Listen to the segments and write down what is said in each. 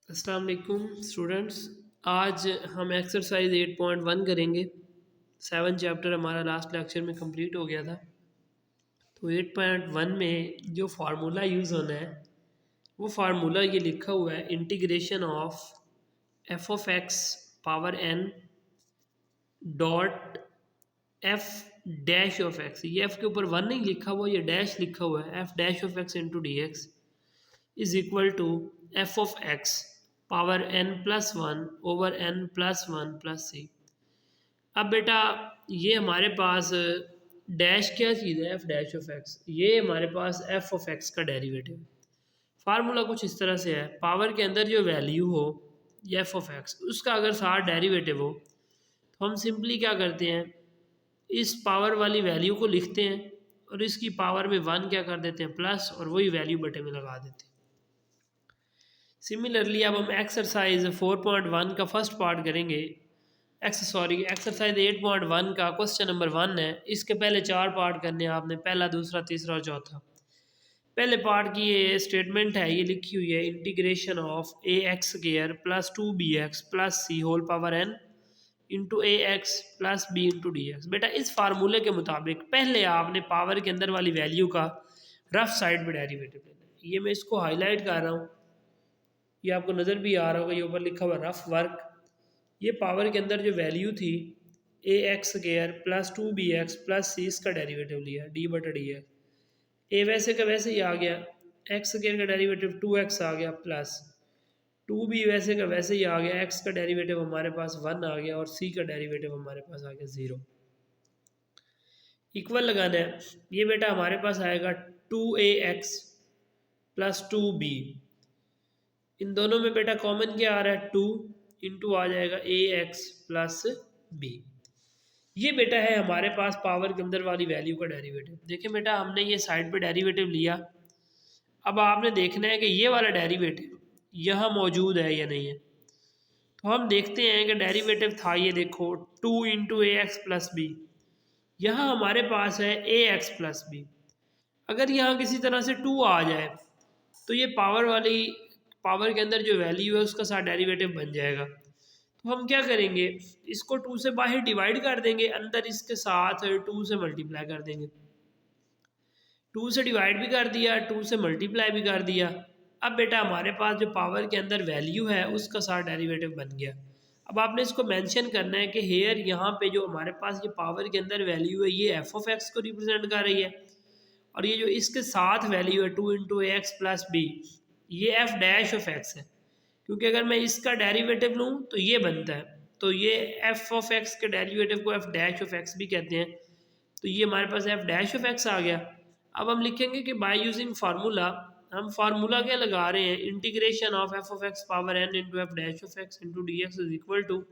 अस्सलाम वालेकुम स्टूडेंट्स। आज हम एक्सरसाइज 8.1 करेंगे। 7 चैप्टर हमारा लास्ट लेक्चर में कंप्लीट हो गया था। तो 8.1 में जो फार्मूला यूज़ होना है वो फार्मूला ये लिखा हुआ है, integration of F of X power N dot F dash of X. ये एफ के ऊपर वन नहीं लिखा हुआ, ये डैश लिखा हुआ है। F dash of X into D X is equal to F of X power N plus one over N plus one plus C. अब बेटा ये हमारे पास डैश क्या चीज़ है, एफ डैश ऑफ एक्स, ये हमारे पास एफ ऑफ एक्स का डेरिवेटिव। फार्मूला कुछ इस तरह से है, पावर के अंदर जो वैल्यू हो एफ ऑफ एक्स उसका अगर साथ डेरिवेटिव हो तो हम सिंपली क्या करते हैं, इस पावर वाली वैल्यू को लिखते हैं और इसकी पावर में वन क्या कर देते हैं प्लस, और वही वैल्यू बटे में लगा देते हैं। सिमिलरली अब हम एक्सरसाइज 4.1 का फर्स्ट पार्ट करेंगे। एक्सरसाइज 8.1 का क्वेश्चन नंबर 1 है। इसके पहले 4 पार्ट करने हैं आपने, पहला दूसरा तीसरा और चौथा। पहले पार्ट की ये स्टेटमेंट है, ये लिखी हुई है, integration of A X square plus 2bx plus C whole power N into A X plus B into D X. बेटा इस फार्मूले के मुताबिक पहले आपने पावर के अंदर वाली वैल्यू का रफ साइड पर डेरिवेटिव लेना है। ये मैं इसको हाईलाइट कर रहा हूँ, ये आपको नज़र भी आ रहा होगा, ये ऊपर लिखा हुआ रफ वर्क। ये पावर के अंदर जो वैल्यू थी A X square plus 2bx plus C, इसका डेरिवेटिव लिया डी बटा डी एक्स। ए वैसे का वैसे ही आ गया, एक्स स्क्वायर का डेरिवेटिव 2x आ गया प्लस 2b वैसे का वैसे ही आ गया, x का डेरिवेटिव हमारे पास 1 आ गया और c का डेरिवेटिव हमारे पास आ गया 0। इक्वल लगाना है, ये बेटा हमारे पास आएगा 2ax प्लस 2b। इन दोनों में बेटा कॉमन क्या आ रहा है, 2 इंटू आ जाएगा ए एक्स प्लस बी। ये बेटा है हमारे पास पावर के अंदर वाली वैल्यू का डेरिवेटिव। देखिए बेटा हमने ये साइड पे डेरिवेटिव लिया, अब आपने देखना है कि ये वाला डेरिवेटिव यहाँ मौजूद है या नहीं है। तो हम देखते हैं कि डेरिवेटिव था, ये देखो 2 into A X plus B, यहाँ हमारे पास है ए एक्स प्लस बी। अगर यहाँ किसी तरह से 2 आ जाए तो ये पावर के अंदर जो वैल्यू है उसका साथ डेरिवेटिव बन जाएगा। तो हम क्या करेंगे, इसको 2 से बाहर डिवाइड कर देंगे, अंदर इसके साथ 2 से मल्टीप्लाई कर देंगे। 2 से डिवाइड भी कर दिया, 2 से मल्टीप्लाई भी कर दिया। अब बेटा हमारे पास जो पावर के अंदर वैल्यू है उसका साथ डेरिवेटिव बन गया। अब आपने इसको मेंशन करना है कि हेयर यहाँ पे जो हमारे पास ये पावर के अंदर वैल्यू है ये एफ ऑफ एक्स को रिप्रेजेंट कर रही है, और ये जो इसके साथ वैल्यू है 2 into A X plus B, ये एफ डैश ऑफ एक्स है। क्योंकि अगर मैं इसका डेरिवेटिव लूँ तो ये बनता है, तो ये एफ ऑफ एक्स के डेरिवेटिव को एफ डैश ऑफ एक्स भी कहते हैं। तो ये हमारे पास एफ डैश ऑफ एक्स आ गया। अब हम लिखेंगे कि बाय यूजिंग फार्मूला, हम फार्मूला क्या लगा रहे हैं, integration of F of X power N into F dash of X into D X is equal to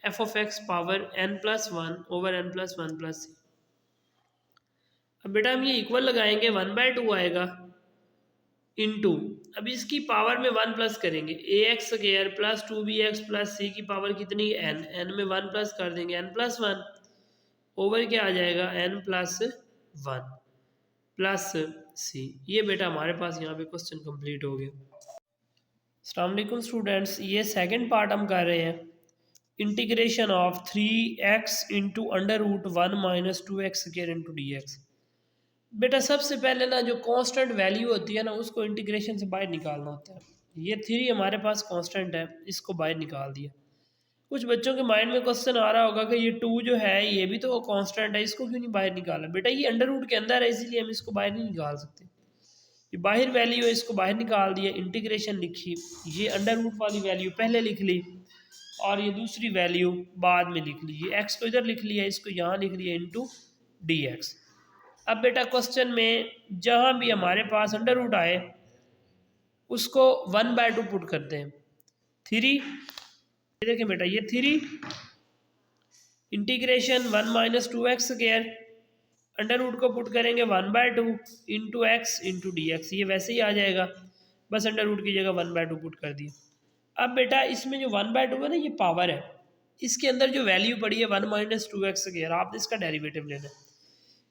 F of X power N plus one over N plus one plus C. अब बेटा हम ये equal लगाएंगे, 1/2 आएगा into, अब इसकी power में 1 plus करेंगे, A X square plus 2bx plus C की पावर कितनी, एन, एन में 1 प्लस कर देंगे, एन प्लस वन ओवर क्या आ जाएगा, N plus one plus C. ये बेटा हमारे पास यहाँ पे क्वेश्चन कंप्लीट हो गया। अस्सलाम वालेकुम स्टूडेंट्स, ये सेकंड पार्ट हम कर रहे हैं, integration of 3x into under root 1 minus 2x square into D X. बेटा सबसे पहले ना जो कांस्टेंट वैल्यू होती है ना उसको इंटीग्रेशन से बाहर निकालना होता है। ये 3 हमारे पास कांस्टेंट है, इसको बाहर निकाल दिया। कुछ बच्चों के माइंड में क्वेश्चन आ रहा होगा कि ये 2 जो है ये भी तो कांस्टेंट है, इसको क्यों नहीं बाहर निकाला। बेटा ये अंडर रूट के अंदर है इसीलिए हम इसको बाहर नहीं निकाल सकते। ये बाहर वैल्यू है, इसको बाहर निकाल दिया, इंटीग्रेशन लिखी, ये अंडर रूट वाली वैल्यू पहले लिख ली और ये दूसरी वैल्यू बाद में लिख ली। ये एक्स को इधर लिख लिया, इसको यहाँ लिख लिया इंटू डी एक्स। अब बेटा क्वेश्चन में जहाँ भी हमारे पास अंडर रूट आए उसको 1/2 पुट करते हैं। 3, देखें बेटा ये 3 integration 1 minus 2x square, under root को पुट करेंगे 1/2 into X into D X, ये वैसे ही आ जाएगा, बस अंडर रूट की जगह 1/2 पुट कर दिया। अब बेटा इसमें जो 1/2 है ना ये पावर है, इसके अंदर जो वैल्यू पड़ी है 1 माइनस 2x स्क्वायर, आपने इसका डेरिवेटिव लेना है।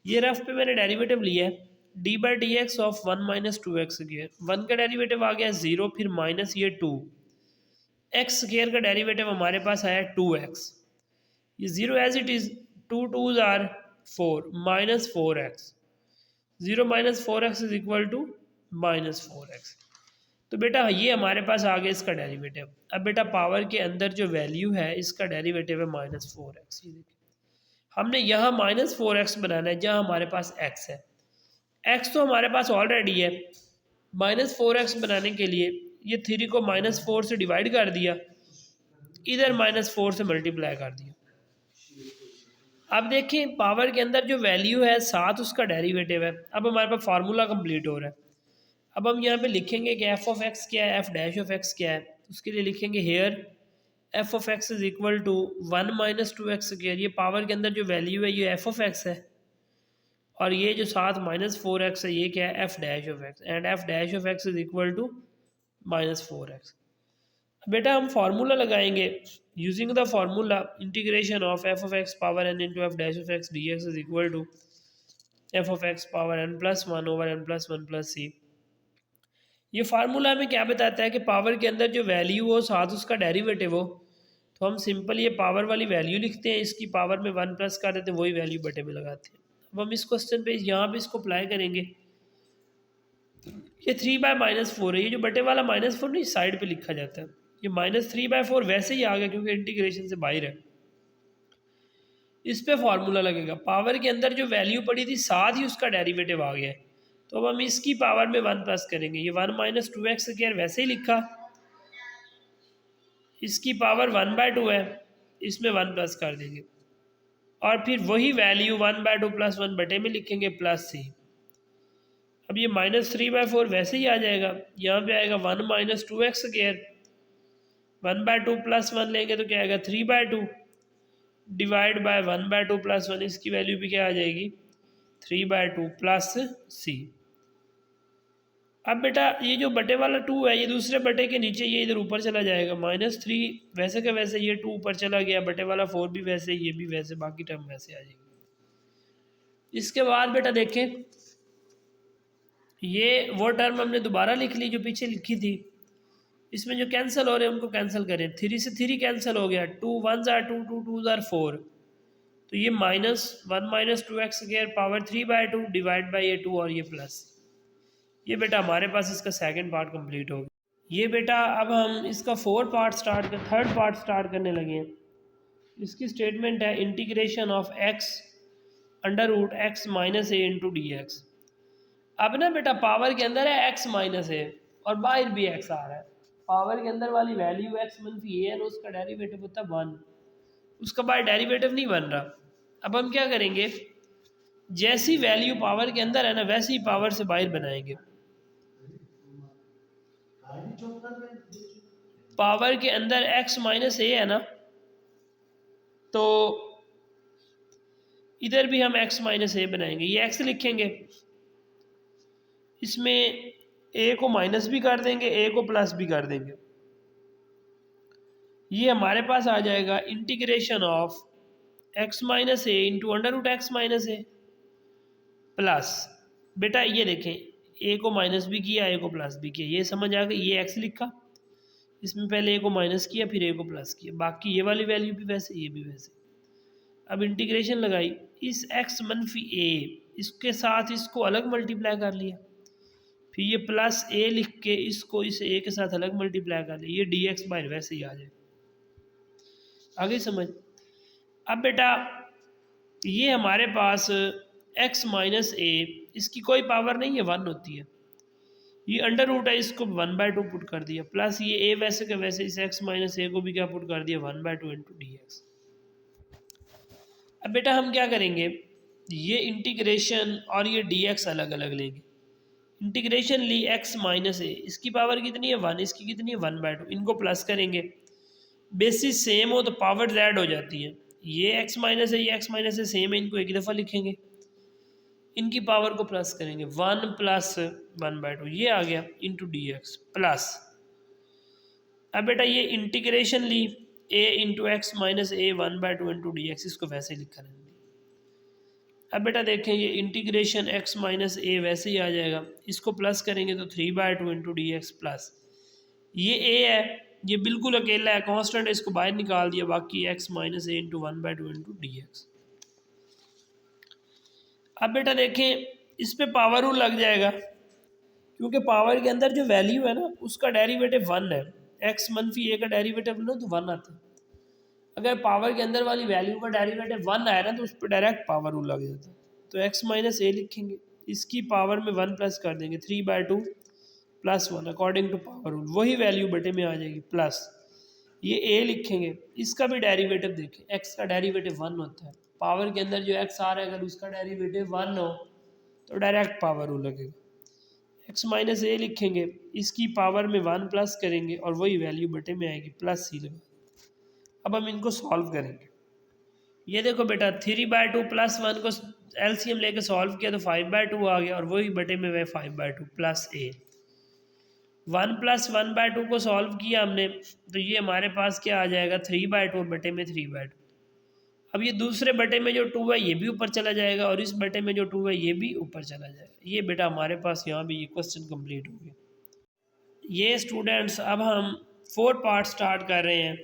ये रफ पे मैंने डेरिवेटिव लिया है, D by D x of 1 minus 2x square, 1 का डेरिवेटिव आ गया 0, फिर माइनस ये 2, एक्स स्क्वायर का डेरिवेटिव हमारे पास आया 2x, ये zero as it is, 2 2 are 4 -4x, 0 - 4x is equal to -4x। तो बेटा ये हमारे पास आ गया इसका डेरिवेटिव। अब बेटा पावर के अंदर जो वैल्यू है इसका डेरिवेटिव है -4x। ये देखिए हमने यहाँ -4x बनाना है जहाँ हमारे पास x है। x तो हमारे पास ऑलरेडी है। -4x बनाने के लिए ये 3 को -4 से डिवाइड कर दिया, इधर -4 से मल्टीप्लाई कर दिया। अब देखें पावर के अंदर जो वैल्यू है 7 उसका डेरिवेटिव है। अब हमारे पास फार्मूला कंप्लीट हो रहा है। अब हम यहाँ पे लिखेंगे कि एफ ऑफ एक्स क्या है, एफ डैश ऑफ एक्स क्या है। उसके लिए लिखेंगे here F of X is equal to 1 - 2x square. ये पावर के अंदर जो वैल्यू है ये एफ ऑफ एक्स है, और ये जो साथ -4x है ये क्या है, F dash of X, and F dash of X is equal to -4x। बेटा हम फार्मूला लगाएंगे using the formula integration of F of X power n into F dash of X D X is equal to F of X power n+1 over n+1 plus C. ये formula हमें क्या बताता है कि power के अंदर जो value हो साथ उसका डेरिवेटिव हो। तो हम सिंपल ये पावर वाली वैल्यू लिखते हैं, इसकी पावर में 1 प्लस कर देते हैं, वही वैल्यू बटे में लगाते हैं। अब हम इस क्वेश्चन पे यहाँ पे इसको अप्लाई करेंगे। ये 3/-4 है, ये जो बटे वाला -4 नहीं साइड पे लिखा जाता है, ये -3/4 वैसे ही आ गया क्योंकि इंटीग्रेशन से बाहर है। इस पे फार्मूला लगेगा। पावर के अंदर जो वैल्यू पड़ी थी साथ ही उसका डेरिवेटिव आ गया है, तो अब हम इसकी पावर में 1 प्लस करेंगे। ये 1 - 2x स्क्वायर वैसे ही लिखा, इसकी पावर 1/2 है, इसमें 1 प्लस कर देंगे, और फिर वही वैल्यू 1/2 + 1 बटे में लिखेंगे प्लस सी। अब ये -3/4 वैसे ही आ जाएगा, यहाँ पे आएगा 1 - 2x स्क्वायर, 1/2 + 1 लेंगे तो क्या आएगा 3/2 डिवाइड बाय 1/2 + 1, इसकी वैल्यू भी क्या आ जाएगी 3/2 प्लस सी। अब बेटा ये जो बटे वाला 2 है ये दूसरे बटे के नीचे, ये इधर ऊपर चला जाएगा, -3 वैसे का वैसे, ये 2 ऊपर चला गया, बटे वाला 4 भी वैसे, ये भी वैसे, बाकी टर्म वैसे आ जाएगी। इसके बाद बेटा देखें ये वो टर्म हमने दोबारा लिख ली जो पीछे लिखी थी। इसमें जो कैंसिल हो रहे हैं उनको कैंसिल करें, 3 से 3 कैंसिल हो गया, 2 1s are 2, 2 2s are 4, तो ये -1 - 2x square power 3/2 divide by ये 2 और ये प्लस। ये बेटा हमारे पास इसका सेकंड पार्ट कंप्लीट हो गया। ये बेटा अब हम इसका थर्ड पार्ट स्टार्ट करने लगे हैं। इसकी स्टेटमेंट है integration of x √x - a into D x. अब ना बेटा पावर के अंदर है x - a और बाहर भी x आ रहा है। पावर के अंदर वाली वैल्यू x - a है ना, उसका डेरिवेटिव होता है 1, उसका बाहर डेरिवेटिव नहीं बन रहा। अब हम क्या करेंगे, जैसी वैल्यू पावर के अंदर है ना वैसी ही पावर से बाहर बनाएंगे। पावर के अंदर x - a है ना, तो इधर भी हम x - a बनाएंगे। ये x लिखेंगे, इसमें a को माइनस भी कर देंगे, a को प्लस भी कर देंगे। ये हमारे पास आ जाएगा integration of x - a into √x - a plus, बेटा ये देखें a को माइनस भी किया, a को प्लस भी किया, ये समझ आ गई। ये x लिखा, इसमें पहले a को माइनस किया फिर a को प्लस किया, बाकी ये वाली वैल्यू भी वैसे, ये भी वैसे। अब इंटीग्रेशन लगाई, इस x - a इसके साथ इसको अलग मल्टीप्लाई कर लिया, फिर ये प्लस a लिख के इसको इस a के साथ अलग मल्टीप्लाई कर लिया, ये dx बाहर वैसे ही आ जाए। आगे समझ। अब बेटा ये हमारे पास x - a इसकी कोई पावर नहीं है, 1 होती है, ये अंडर रूट है, इसको 1/2 पुट कर दिया, प्लस ये a वैसे के वैसे इस x - a को भी क्या पुट कर दिया 1/2 इंटू डी एक्स। अब बेटा हम क्या करेंगे, ये इंटीग्रेशन और ये dx अलग अलग लेंगे। इंटीग्रेशन ली x - a, इसकी पावर कितनी है 1, इसकी कितनी है 1/2, इनको प्लस करेंगे, बेसिस सेम हो तो पावर z हो जाती है। ये x - a ये x - a सेम है, इनको एक दफ़ा लिखेंगे, इनकी पावर को प्लस करेंगे, 1 + 1/2 ये आ गया इंटू डी एक्स प्लस। अब बेटा ये इंटीग्रेशन ली a into x - a 1/2 into D X, इसको वैसे ही लिखा रहेंगे। अब बेटा देखें ये इंटीग्रेशन x - a वैसे ही आ जाएगा, इसको प्लस करेंगे तो 3/2 इंटू डी एक्स प्लस, ये a है ये बिल्कुल अकेला है, कांस्टेंट है, इसको बाहर निकाल दिया, बाकी x माइनस ए इंटू 1/2 इंटू डी एक्स। अब बेटा देखें इस पे पावर रूल लग जाएगा, क्योंकि पावर के अंदर जो वैल्यू है ना उसका डेरिवेटिव 1 है। x मनफी ए का डेरिवेटिव लो तो 1 आता है। अगर पावर के अंदर वाली वैल्यू का डेरिवेटिव 1 आया ना तो उस पर डायरेक्ट पावर रूल लग जाता है। तो x माइनस ए लिखेंगे, इसकी पावर में 1 प्लस कर देंगे, 3/2 plus 1 according to power rule, वही वैल्यू बटे में आ जाएगी प्लस ये a लिखेंगे, इसका भी डेरिवेटिव देखें, x का डेरिवेटिव 1 होता है। पावर के अंदर जो x आ रहा है अगर उसका डेरिवेटिव 1 हो तो डायरेक्ट पावर रूल लगेगा। x माइनस ए लिखेंगे, इसकी पावर में 1 प्लस करेंगे और वही वैल्यू बटे में आएगी प्लस सी लगा। अब हम इनको सॉल्व करेंगे। ये देखो बेटा 3/2 प्लस 1 को एलसीएम लेके सॉल्व किया तो 5/2 आ गया और वही बटे में वह 5/2 प्लस ए। 1 प्लस 1/2 को सॉल्व किया हमने तो ये हमारे पास क्या आ जाएगा 3/2 बटे में 3/2। अब ये दूसरे बटे में जो 2 है ये भी ऊपर चला जाएगा और इस बटे में जो 2 है ये भी ऊपर चला जाएगा। ये बेटा हमारे पास यहाँ भी ये क्वेश्चन कंप्लीट हो गया। ये स्टूडेंट्स अब हम 4 पार्ट स्टार्ट कर रहे हैं।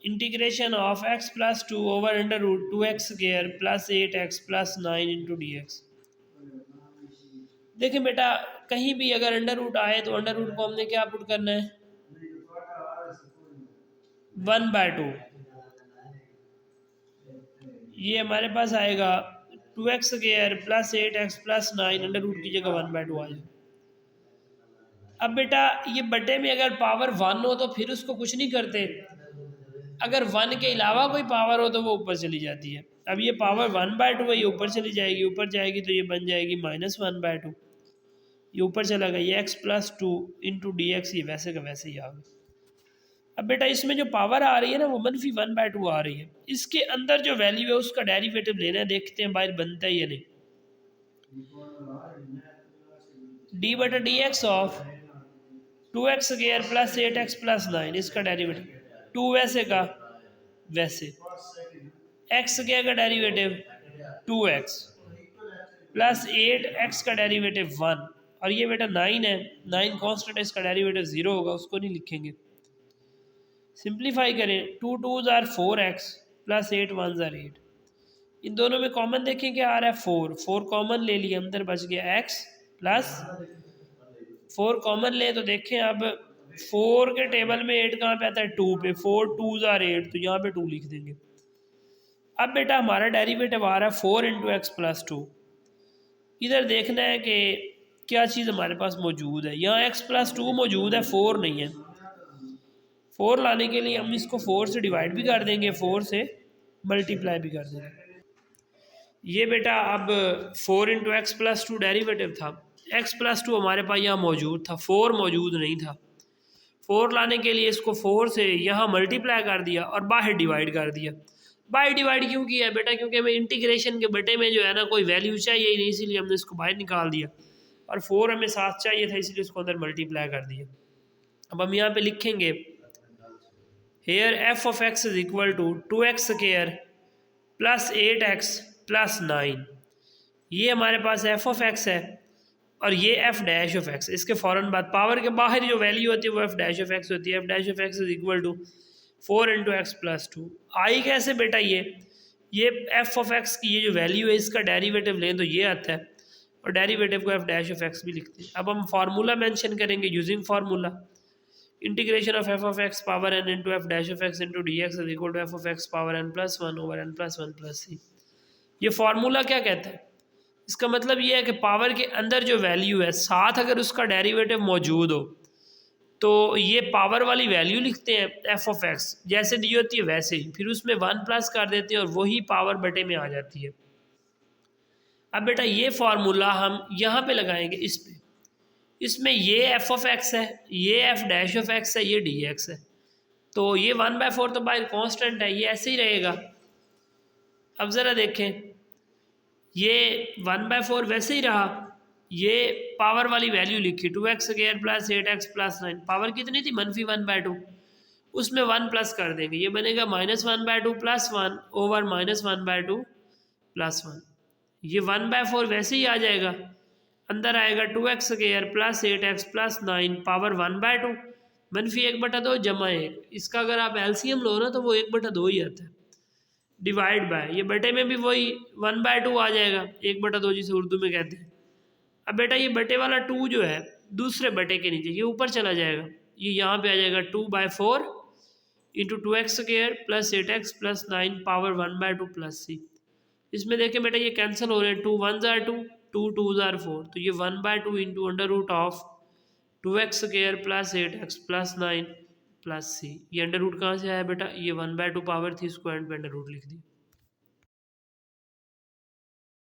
Integration of x plus 2 over under root 2x square plus 8x plus 9 into D X. देखिए बेटा कहीं भी अगर अंडर रूट आए तो अंडर रूट को हमने क्या पुट करना है 1/2। ये हमारे पास आएगा 2x square plus 8x plus 9 under root की जगह 1/2 आ जाए। अब बेटा ये बटे में अगर पावर 1 हो तो फिर उसको कुछ नहीं करते, अगर 1 के अलावा कोई पावर हो तो वो ऊपर चली जाती है। अब ये पावर 1/2 है, ये ऊपर चली जाएगी, ऊपर जाएगी तो ये बन जाएगी -1/2, ये ऊपर चला गया, ये x plus 2 into D X, ये वैसे का वैसे ही आ गया। अब बेटा इसमें जो पावर आ रही है ना वो -1/2 आ रही है, इसके अंदर जो वैल्यू है उसका डेरिवेटिव लेना है, देखते हैं बाहर बनता है या नहीं। डी बटा D x of 2x square plus 8x plus 9, इसका डेरिवेटिव 2 वैसे का वैसे, x स्क्वायर का डेरिवेटिव 2x प्लस 8x का डेरिवेटिव 1 और ये बेटा 9 है, 9 कांस्टेंट है, इसका डेरिवेटिव 0 होगा, उसको नहीं लिखेंगे। सिंप्लीफाई करें, 2 2s are 4x plus 8 1s are 8। इन दोनों में कॉमन देखें क्या आ रहा है 4, 4 कॉमन ले लिया, अंदर बच गया x प्लस 4 कॉमन ले तो देखें अब 4 के टेबल में 8 कहाँ पे आता है 2 पे, 4 2s आर 8 तो यहाँ पे 2 लिख देंगे। अब बेटा हमारा डेरिवेटिव आ रहा है 4 इंटू एक्स प्लस 2। इधर देखना है कि क्या चीज़ हमारे पास मौजूद है, यहाँ x प्लस 2 मौजूद है, 4 नहीं है। 4 लाने के लिए हम इसको 4 से डिवाइड भी कर देंगे, 4 से मल्टीप्लाई भी कर देंगे। ये बेटा अब 4 इंटू एक्स प्लस 2 डेरीवेटिव था, x प्लस 2 हमारे पास यहाँ मौजूद था, 4 मौजूद नहीं था। 4 लाने के लिए इसको 4 से यहाँ मल्टीप्लाई कर दिया और बाहर डिवाइड कर दिया। बाहर डिवाइड क्यों किया बेटा, क्योंकि हमें इंटीग्रेशन के बटे में जो है ना कोई वैल्यू चाहिए ही नहीं, इसीलिए हमने इसको बाहर निकाल दिया, और 4 हमें साथ चाहिए था इसलिए उसको अंदर मल्टीप्लाई कर दिया। अब हम यहाँ पे लिखेंगे here F of X is equal to 2x square plus 8x plus 9। ये हमारे पास एफ ऑफ एक्स है और ये एफ डैश ऑफ एक्स। इसके फ़ौरन बाद पावर के बाहर जो वैल्यू होती है वो एफ डैश ऑफ एक्स होती है। F dash of X is equal to 4 into X plus 2। आई कैसे बेटा, ये एफ ऑफ एक्स की ये जो वैल्यू है इसका डेरिवेटिव लें तो ये आता है, और डेरिवेटिव को एफ डैश ऑफ एक्स भी लिखते हैं। अब हम फार्मूला मेंशन करेंगे using formula, integration of F of X power N into F dash of X into D X is equal to F of X power N plus 1 over N plus 1 plus C. ये formula क्या कहता है, इसका मतलब ये है कि power के अंदर जो वैल्यू है साथ अगर उसका डेरिवेटिव मौजूद हो तो ये पावर वाली वैल्यू लिखते हैं एफ ऑफ एक्स, जैसे दी होती है वैसे ही, फिर उसमें 1 प्लस कर देते हैं और वही पावर बटे में आ जाती है। अब बेटा ये फार्मूला हम यहाँ पे लगाएंगे इस पे, इसमें ये एफ ऑफ एक्स है, ये एफ डैश ऑफ एक्स है, ये डी एक्स है, तो ये 1/4 तो बाहर कांस्टेंट है, ये ऐसे ही रहेगा। अब ज़रा देखें, ये 1/4 वैसे ही रहा, ये पावर वाली वैल्यू लिखी 2x square plus 8x plus 9, power कितनी थी -1/2, उसमें 1 प्लस कर देंगे, ये बनेगा -1/2 प्लस 1 ओवर -1/2 प्लस 1। ये 1/4 वैसे ही आ जाएगा। अंदर आएगा 2x square plus 8x plus 9 power 1/2 मनफी 1/2 जमा 1। इसका अगर आप एलसीएम लो ना तो वो 1/2 ही आता है। डिवाइड बाय ये बटे में भी वही 1/2 आ जाएगा, 1/2 जिसे उर्दू में कहते हैं। अब बेटा ये बटे वाला 2 जो है दूसरे बटे के नीचे ये ऊपर चला जाएगा, ये यहाँ पे आ जाएगा 2/4 into 2x square plus 8x plus 9 power 1/2 plus c। इसमें देखें बेटा ये कैंसिल हो रहे हैं, 2 1 जार 2, 2 2 जार 4, तो ये 1/2 into under root of 2x square plus 8x plus 9 plus c। ये अंडर रूट कहाँ से आया बेटा, ये 1/2 पावर थी, स्क्वायर पे अंडर रूट लिख दी।